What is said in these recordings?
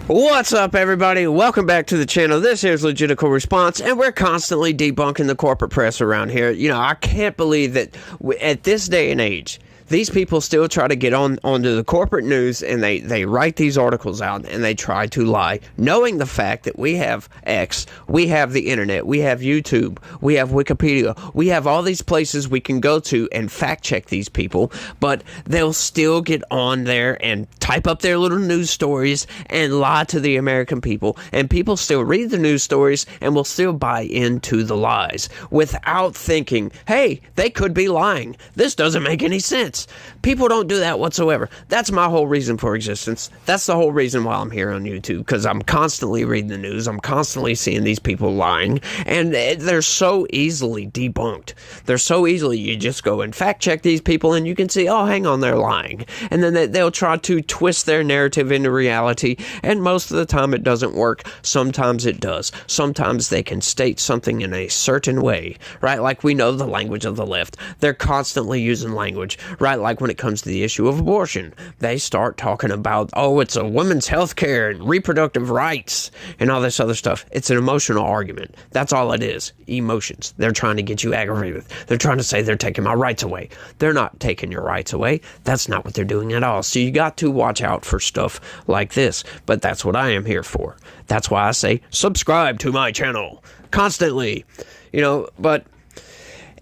What's up, everybody? Welcome back to the channel. This here's Legitical Response, and we're constantly debunking the corporate press around here. You know, I can't believe that at this day and age, these people still try to get onto the corporate news, and they write these articles out, and they try to lie, knowing the fact that we have X, we have the internet, we have YouTube, we have Wikipedia, we have all these places we can go to and fact check these people, but they'll still get on there and type up their little news stories and lie to the American people, and people still read the news stories and will still buy into the lies without thinking, hey, they could be lying. This doesn't make any sense. People don't do that whatsoever. That's my whole reason for existence. That's the whole reason why I'm here on YouTube, because I'm constantly reading the news. I'm constantly seeing these people lying, and they're so easily debunked. They're so easily, you just go and fact check these people and you can see, oh, hang on, they're lying. And then they'll try to twist their narrative into reality, and most of the time it doesn't work. Sometimes it does. Sometimes they can state something in a certain way, right? Like we know the language of the left. They're constantly using language, right? Like when it comes to the issue of abortion, they start talking about, oh, it's a woman's health care and reproductive rights and all this other stuff. It's an emotional argument. That's all it is. Emotions. They're trying to get you aggravated. They're trying to say they're taking my rights away. They're not taking your rights away. That's not what they're doing at all. So you got to watch out for stuff like this. But that's what I am here for. That's why I say subscribe to my channel constantly. You know, but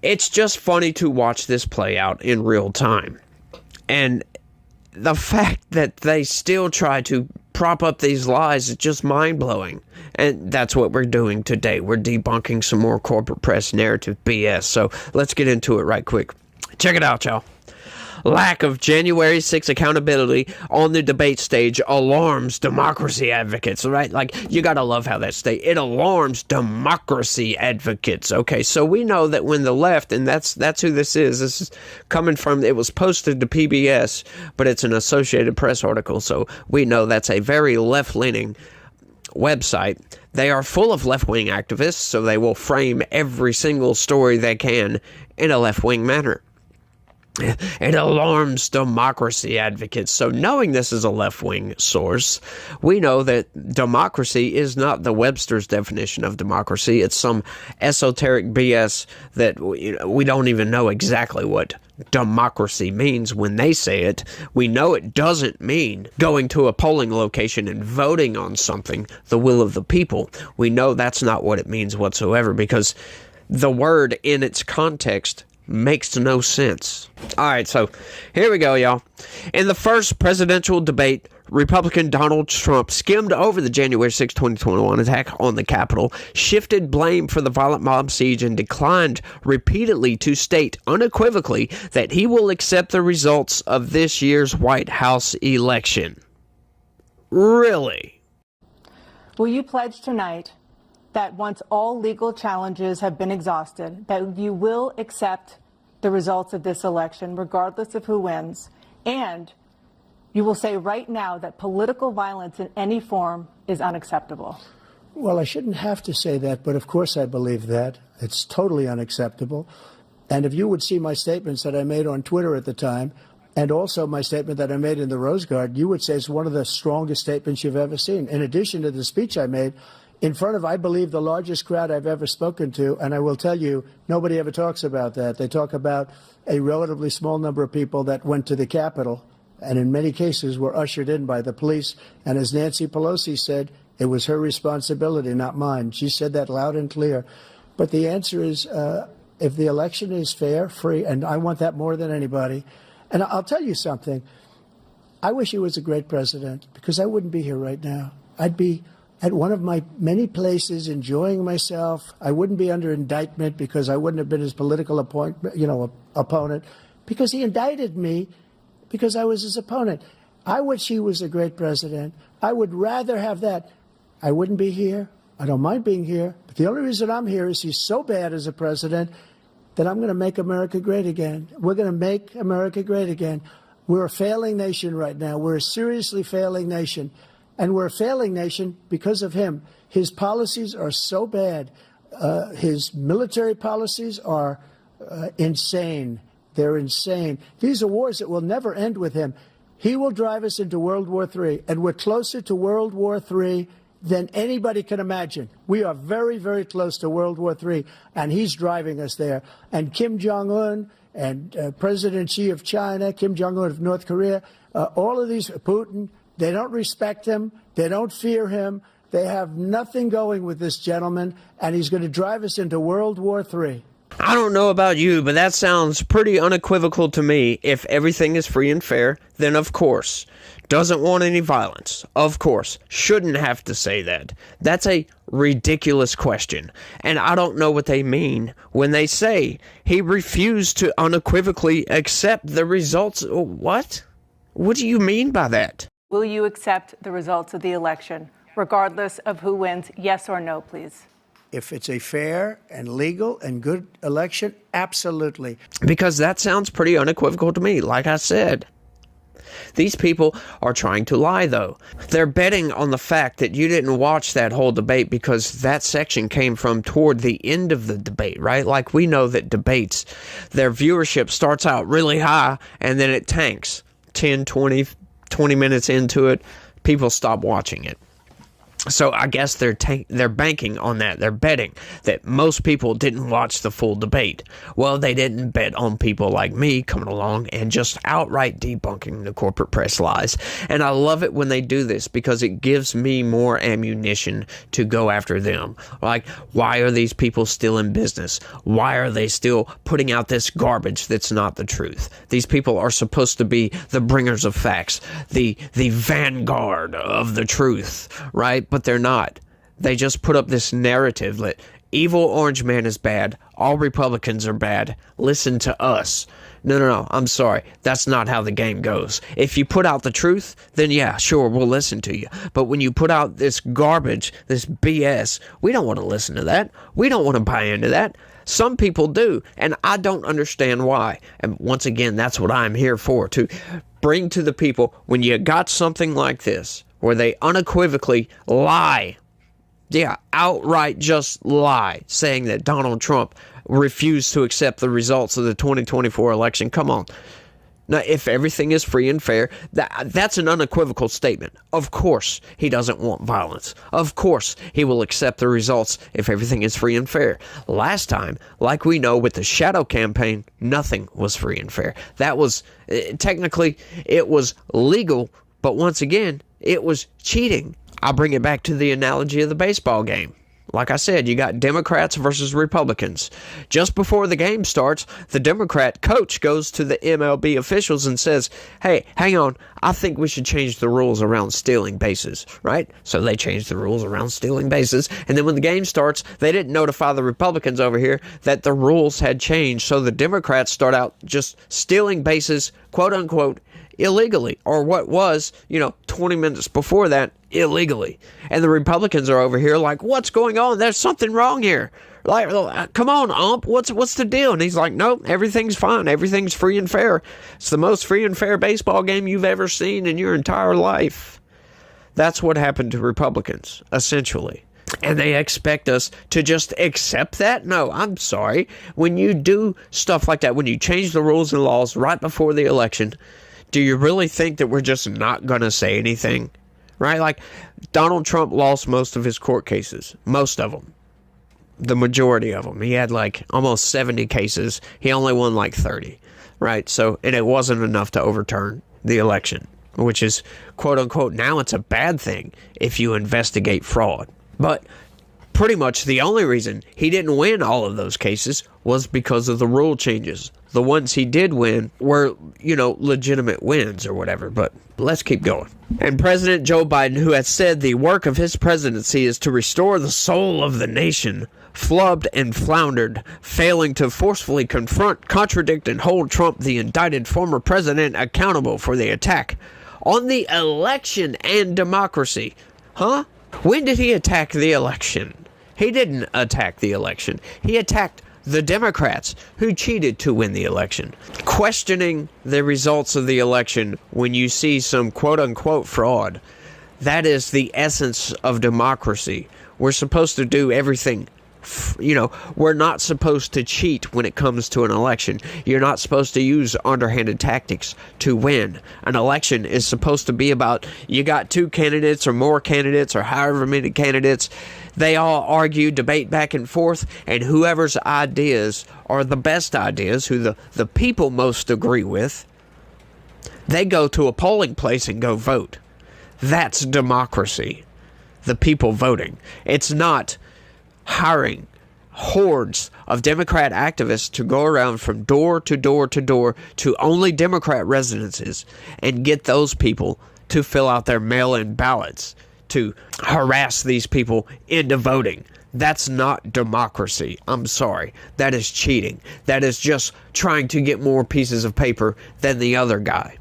it's just funny to watch this play out in real time. And the fact that they still try to prop up these lies is just mind-blowing. And that's what we're doing today. We're debunking some more corporate press narrative BS. So let's get into it right quick. Check it out, y'all. Lack of January 6 accountability on the debate stage alarms democracy advocates, right? Like, you gotta love how that state, it alarms democracy advocates. Okay, so we know that when the left, and that's who this is coming from, it was posted to PBS, but it's an Associated Press article, so we know that's a very left-leaning website. They are full of left-wing activists, so they will frame every single story they can in a left-wing manner. It alarms democracy advocates. So knowing this is a left-wing source, we know that democracy is not the Webster's definition of democracy. It's some esoteric BS that we don't even know exactly what democracy means when they say it. We know it doesn't mean going to a polling location and voting on something, the will of the people. We know that's not what it means whatsoever, because the word in its context makes no sense. All right, so here we go, y'all. In the first presidential debate, Republican Donald Trump skimmed over the January 6, 2021 attack on the Capitol, shifted blame for the violent mob siege, and declined repeatedly to state unequivocally that he will accept the results of this year's White House election. Really? Will you pledge tonight that once all legal challenges have been exhausted, that you will accept the results of this election, regardless of who wins, and you will say right now that political violence in any form is unacceptable? Well, I shouldn't have to say that, but of course I believe that. It's totally unacceptable. And if you would see my statements that I made on Twitter at the time, and also my statement that I made in the Rose Garden, you would say it's one of the strongest statements you've ever seen. In addition to the speech I made in front of, I believe, the largest crowd I've ever spoken to, and I will tell you, nobody ever talks about that. They talk about a relatively small number of people that went to the Capitol, and in many cases were ushered in by the police. And as Nancy Pelosi said, it was her responsibility, not mine. She said that loud and clear. But the answer is, if the election is fair, free, and I want that more than anybody. And I'll tell you something. I wish he was a great president, because I wouldn't be here right now. I'd be at one of my many places enjoying myself. I wouldn't be under indictment because I wouldn't have been his political opponent, because he indicted me because I was his opponent. I wish he was a great president. I would rather have that. I wouldn't be here. I don't mind being here. But the only reason I'm here is he's so bad as a president that I'm going to make America great again. We're going to make America great again. We're a failing nation right now. We're a seriously failing nation. And we're a failing nation because of him. His policies are so bad. His military policies are insane. They're insane. These are wars that will never end with him. He will drive us into World War III, and we're closer to World War III than anybody can imagine. We are very, very close to World War III, and he's driving us there. And Kim Jong-un and President Xi of China, Kim Jong-un of North Korea, all of these, Putin, they don't respect him. They don't fear him. They have nothing going with this gentleman, and he's going to drive us into World War III. I don't know about you, but that sounds pretty unequivocal to me. If everything is free and fair, then of course. Doesn't want any violence. Of course. Shouldn't have to say that. That's a ridiculous question. And I don't know what they mean when they say he refused to unequivocally accept the results. What? What do you mean by that? Will you accept the results of the election, regardless of who wins? Yes or no, please. If it's a fair and legal and good election, absolutely. Because that sounds pretty unequivocal to me, like I said. These people are trying to lie, though. They're betting on the fact that you didn't watch that whole debate because that section came from toward the end of the debate, right? Like we know that debates, their viewership starts out really high and then it tanks. 10, 20 minutes into it, people stop watching it. So I guess they're banking on that. They're betting that most people didn't watch the full debate. Well, they didn't bet on people like me coming along and just outright debunking the corporate press lies. And I love it when they do this because it gives me more ammunition to go after them. Like, why are these people still in business? Why are they still putting out this garbage that's not the truth? These people are supposed to be the bringers of facts, the vanguard of the truth, right? But they're not. They just put up this narrative that evil orange man is bad, all Republicans are bad, listen to us. No, I'm sorry. That's not how the game goes. If you put out the truth, then yeah, sure, we'll listen to you. But when you put out this garbage, this BS, we don't want to listen to that. We don't want to buy into that. Some people do, and I don't understand why. And once again, that's what I'm here for, to bring to the people, when you got something like this, where they unequivocally lie, outright just lie, saying that Donald Trump refused to accept the results of the 2024 election. Come on. Now, if everything is free and fair, that's an unequivocal statement. Of course, he doesn't want violence. Of course, he will accept the results if everything is free and fair. Last time, like we know with the shadow campaign, nothing was free and fair. That was, technically, it was legal, but once again, it was cheating. I'll bring it back to the analogy of the baseball game. Like I said, you got Democrats versus Republicans. Just before the game starts, the Democrat coach goes to the MLB officials and says, hey, hang on, I think we should change the rules around stealing bases, right? So they changed the rules around stealing bases. And then when the game starts, they didn't notify the Republicans over here that the rules had changed. So the Democrats start out just stealing bases, quote unquote, illegally, or what was, 20 minutes before that, illegally. And the Republicans are over here like, what's going on? There's something wrong here. Like, come on, ump, what's the deal? And he's like, no, everything's fine. Everything's free and fair. It's the most free and fair baseball game you've ever seen in your entire life. That's what happened to Republicans, essentially. And they expect us to just accept that? No, I'm sorry. When you do stuff like that, when you change the rules and laws right before the election, do you really think that we're just not going to say anything? Right? Like, Donald Trump lost most of his court cases. Most of them. The majority of them. He had like almost 70 cases. He only won like 30. Right? So, and it wasn't enough to overturn the election. Which is, quote unquote, now it's a bad thing if you investigate fraud. But pretty much the only reason he didn't win all of those cases was because of the rule changes. The ones he did win were, legitimate wins or whatever, but let's keep going. And President Joe Biden, who has said the work of his presidency is to restore the soul of the nation, flubbed and floundered, failing to forcefully confront, contradict, and hold Trump, the indicted former president, accountable for the attack on the election and democracy. Huh? When did he attack the election? He didn't attack the election. He attacked the Democrats who cheated to win the election. Questioning the results of the election when you see some quote-unquote fraud, that is the essence of democracy. We're supposed to do everything we're not supposed to cheat when it comes to an election. You're not supposed to use underhanded tactics to win. An election is supposed to be about, you got 2 candidates or more candidates or however many candidates. They all argue, debate back and forth, and whoever's ideas are the best ideas, who the people most agree with, they go to a polling place and go vote. That's democracy. The people voting. It's not hiring hordes of Democrat activists to go around from door to door to door to only Democrat residences and get those people to fill out their mail-in ballots, to harass these people into voting. That's not democracy. I'm sorry. That is cheating. That is just trying to get more pieces of paper than the other guy.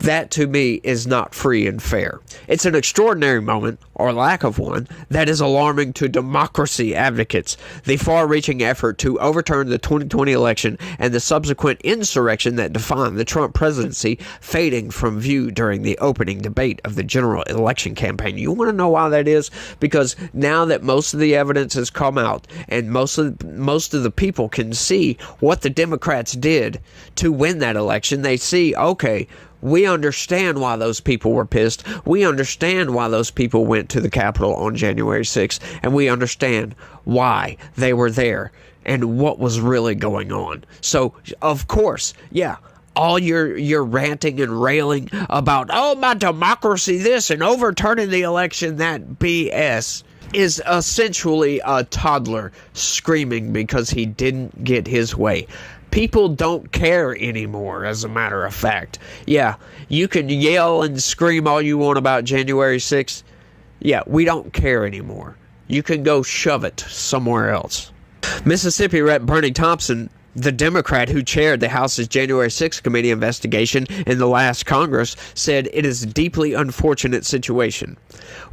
That, to me, is not free and fair. It's an extraordinary moment, or lack of one, that is alarming to democracy advocates. The far-reaching effort to overturn the 2020 election and the subsequent insurrection that defined the Trump presidency fading from view during the opening debate of the general election campaign. You want to know why that is? Because now that most of the evidence has come out and most of the people can see what the Democrats did to win that election, they see, okay, we understand why those people were pissed. We understand why those people went to the Capitol on January 6th. And we understand why they were there and what was really going on. So, of course, yeah, all your ranting and railing about, oh, my democracy this and overturning the election, that BS is essentially a toddler screaming because he didn't get his way. People don't care anymore, as a matter of fact. Yeah, you can yell and scream all you want about January 6th. Yeah, we don't care anymore. You can go shove it somewhere else. Mississippi Rep. Bernie Thompson, the Democrat who chaired the House's January 6th committee investigation in the last Congress, said it is a deeply unfortunate situation.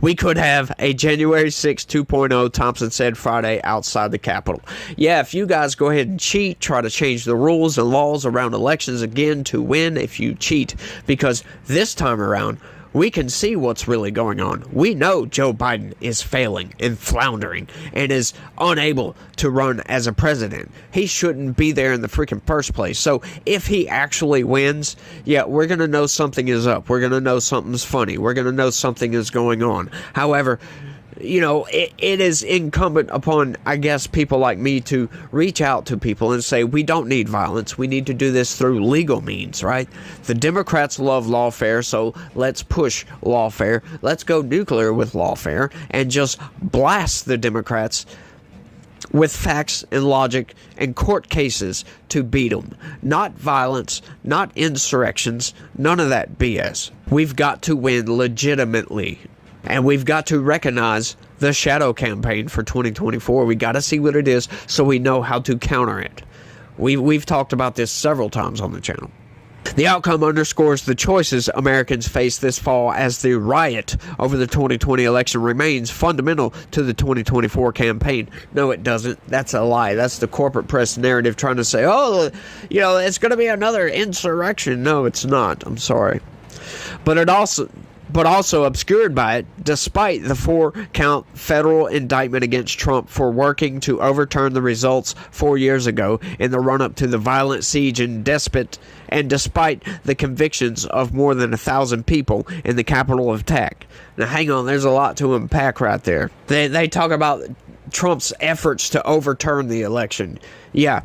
We could have a January 6th 2.0, Thompson said Friday outside the Capitol. Yeah, if you guys go ahead and cheat, try to change the rules and laws around elections again to win if you cheat, because this time around, we can see what's really going on. We know Joe Biden is failing and floundering and is unable to run as a president. He shouldn't be there in the freaking first place. So if he actually wins, yeah, we're going to know something is up. We're going to know something's funny. We're going to know something is going on. However, it is incumbent upon, I guess, people like me to reach out to people and say, we don't need violence. We need to do this through legal means, right? The Democrats love lawfare, so let's push lawfare. Let's go nuclear with lawfare and just blast the Democrats with facts and logic and court cases to beat them. Not violence, not insurrections, none of that BS. We've got to win legitimately. And we've got to recognize the shadow campaign for 2024. We got to see what it is so we know how to counter it. We've talked about this several times on the channel. The outcome underscores the choices Americans face this fall as the riot over the 2020 election remains fundamental to the 2024 campaign. No, it doesn't. That's a lie. That's the corporate press narrative trying to say, oh, it's going to be another insurrection. No, it's not. I'm sorry. But also obscured by it, despite the 4-count federal indictment against Trump for working to overturn the results 4 years ago in the run-up to the violent siege and despite the convictions of more than 1,000 people in the Capitol attack. Now, hang on, there's a lot to unpack right there. They talk about Trump's efforts to overturn the election. Yeah,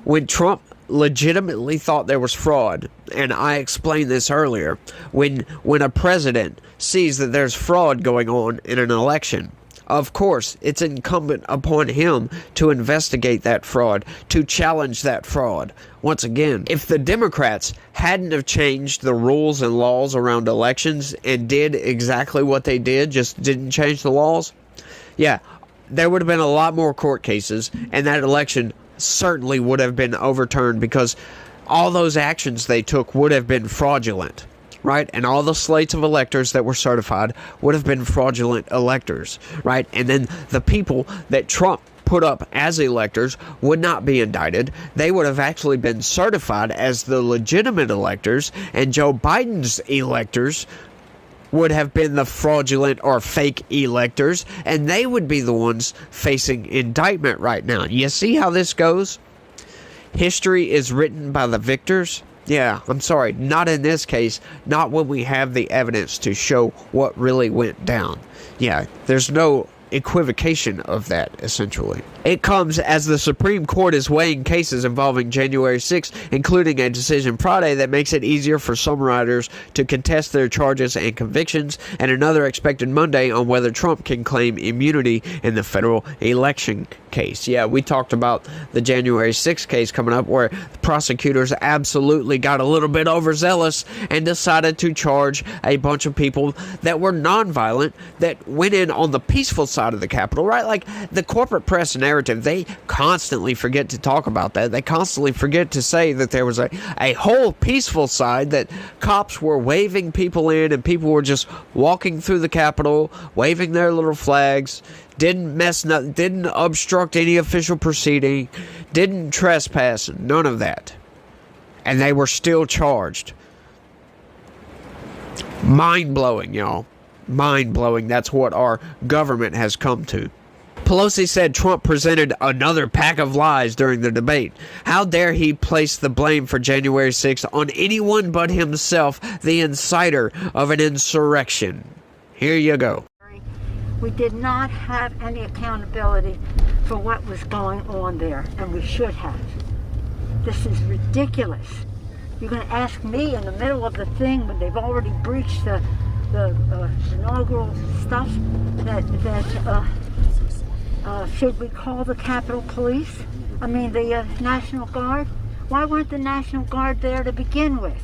when Trump legitimately thought there was fraud, and I explained this earlier, when a president sees that there's fraud going on in an election, of course it's incumbent upon him to investigate that fraud, to challenge that fraud. Once again, if the Democrats hadn't have changed the rules and laws around elections and did exactly what they did, just didn't change the laws, yeah, there would have been a lot more court cases, and that election certainly would have been overturned because all those actions they took would have been fraudulent, right? And all the slates of electors that were certified would have been fraudulent electors, right? And then the people that Trump put up as electors would not be indicted. They would have actually been certified as the legitimate electors, and Joe Biden's electors would have been the fraudulent or fake electors, and they would be the ones facing indictment right now. You see how this goes? History is written by the victors. Yeah, I'm sorry, not in this case, not when we have the evidence to show what really went down. Yeah, there's no equivocation of that, essentially. It comes as the Supreme Court is weighing cases involving January 6th, including a decision Friday that makes it easier for some riders to contest their charges and convictions, and another expected Monday on whether Trump can claim immunity in the federal election case. Yeah, we talked about the January 6th case coming up, where the prosecutors absolutely got a little bit overzealous and decided to charge a bunch of people that were nonviolent, that went in on the peaceful side of the Capitol, right? Like the corporate press narrative, they constantly forget to talk about that. They constantly forget to say that there was a whole peaceful side, that cops were waving people in and people were just walking through the Capitol, waving their little flags, didn't obstruct any official proceeding, didn't trespass, none of that. And they were still charged. Mind-blowing, y'all. Mind-blowing. That's what our government has come to. Pelosi said Trump presented another pack of lies during the debate. How dare he place the blame for January 6th on anyone but himself, the inciter of an insurrection. Here you go. We did not have any accountability for what was going on there, and we should have. This is ridiculous. You're going to ask me in the middle of the thing when they've already breached the inaugural stuff that should we call the Capitol Police? I mean the National Guard? Why weren't the National Guard there to begin with?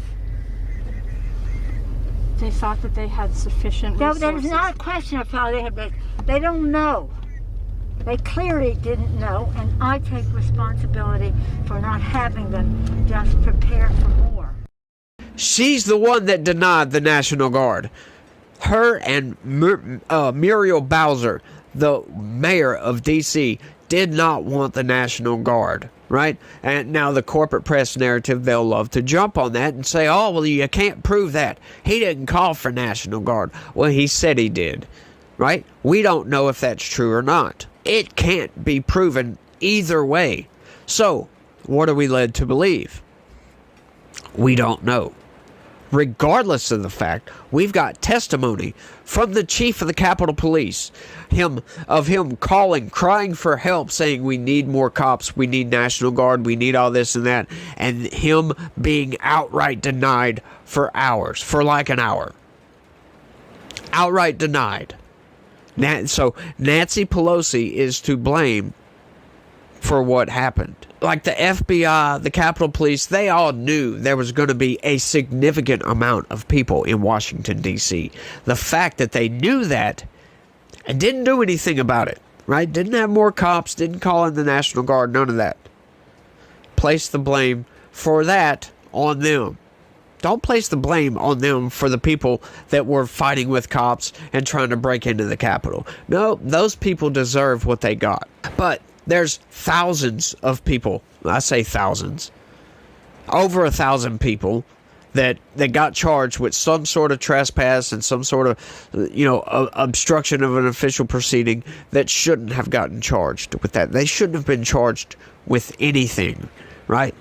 They thought that they had sufficient resources. No, there's not a question of how they had. They don't know. They clearly didn't know, and I take responsibility for not having them just prepare for more. She's the one that denied the National Guard. Her and Muriel Bowser, the mayor of D.C., did not want the National Guard, right? And now the corporate press narrative, they'll love to jump on that and say, oh, well, you can't prove that. He didn't call for National Guard. Well, he said he did, right? We don't know if that's true or not. It can't be proven either way. So, what are we led to believe? We don't know. Regardless of the fact, we've got testimony from the chief of the Capitol Police, him calling, crying for help, saying we need more cops, we need National Guard, we need all this and that, and him being outright denied for hours, for like an hour. Outright denied. So Nancy Pelosi is to blame for what happened. Like the FBI, the Capitol Police, they all knew there was going to be a significant amount of people in Washington, D.C. The fact that they knew that and didn't do anything about it, right? Didn't have more cops, didn't call in the National Guard, none of that. Place the blame for that on them. Don't place the blame on them for the people that were fighting with cops and trying to break into the Capitol. No, those people deserve what they got. But there's thousands of people, I say thousands, over 1,000 people that got charged with some sort of trespass and some sort of, obstruction of an official proceeding that shouldn't have gotten charged with that. They shouldn't have been charged with anything, right?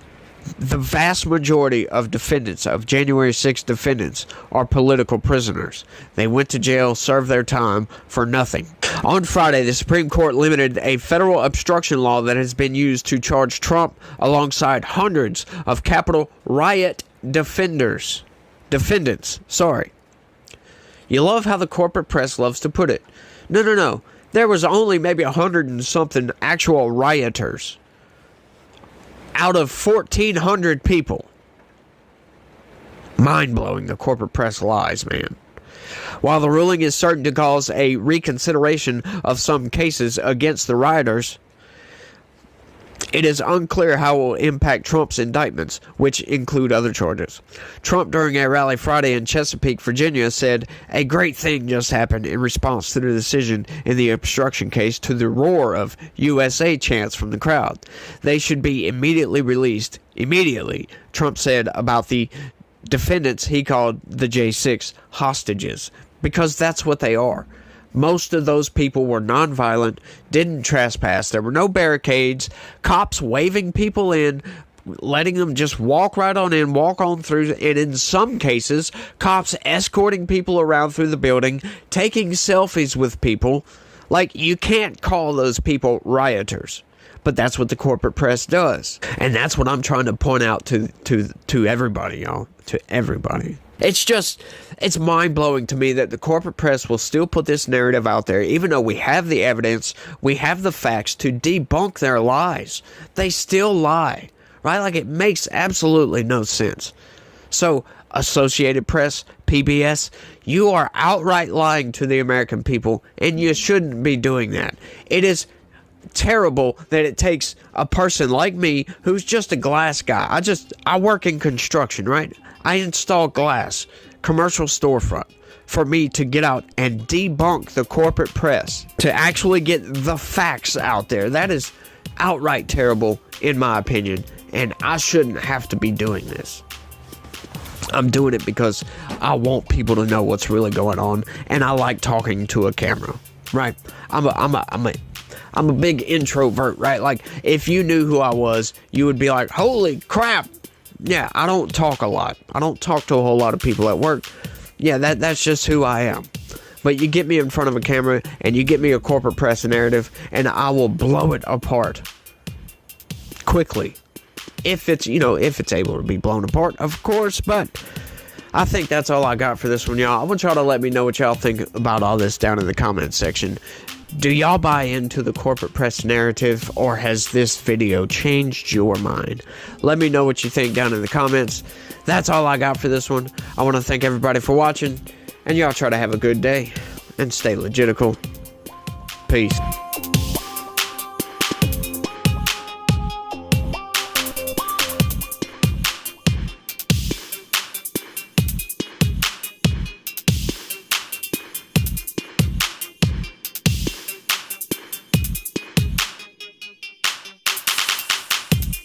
The vast majority of defendants, of January 6th defendants, are political prisoners. They went to jail, served their time for nothing. On Friday, the Supreme Court limited a federal obstruction law that has been used to charge Trump alongside hundreds of Capitol riot defendants. You love how the corporate press loves to put it. No. There was only maybe 100 and something actual rioters out of 1,400 people. Mind-blowing, the corporate press lies, man. While the ruling is certain to cause a reconsideration of some cases against the rioters, it is unclear how it will impact Trump's indictments, which include other charges. Trump, during a rally Friday in Chesapeake, Virginia, said, "A great thing just happened," in response to the decision in the obstruction case, to the roar of USA chants from the crowd. They should be immediately released. Immediately, Trump said about the defendants he called the J6 hostages because that's what they are. Most of those people were nonviolent, didn't trespass. There were no barricades, cops waving people in, letting them just walk right on in, walk on through, and in some cases, cops escorting people around through the building, taking selfies with people. Like, you can't call those people rioters, but that's what the corporate press does. And that's what I'm trying to point out to everybody, y'all, to everybody. It's mind-blowing to me that the corporate press will still put this narrative out there, even though we have the evidence, we have the facts to debunk their lies. They still lie, right? Like, it makes absolutely no sense. So, Associated Press, PBS, you are outright lying to the American people, and you shouldn't be doing that. It is terrible that it takes a person like me, who's just a glass guy. I work in construction, right? I install glass, commercial storefront, for me to get out and debunk the corporate press, to actually get the facts out there. That is outright terrible, in my opinion, and I shouldn't have to be doing this. I'm doing it because I want people to know what's really going on, and I like talking to a camera, right? I'm a big introvert, right? Like, if you knew who I was, you would be like, holy crap. Yeah, I don't talk a lot. I don't talk to a whole lot of people at work. Yeah, that's just who I am. But you get me in front of a camera, and you get me a corporate press narrative, and I will blow it apart quickly. If it's able to be blown apart, of course. But I think that's all I got for this one, y'all. I want y'all to let me know what y'all think about all this down in the comments section. Do y'all buy into the corporate press narrative, or has this video changed your mind? Let me know what you think down in the comments. That's all I got for this one. I want to thank everybody for watching, and y'all try to have a good day and stay legitical. Peace.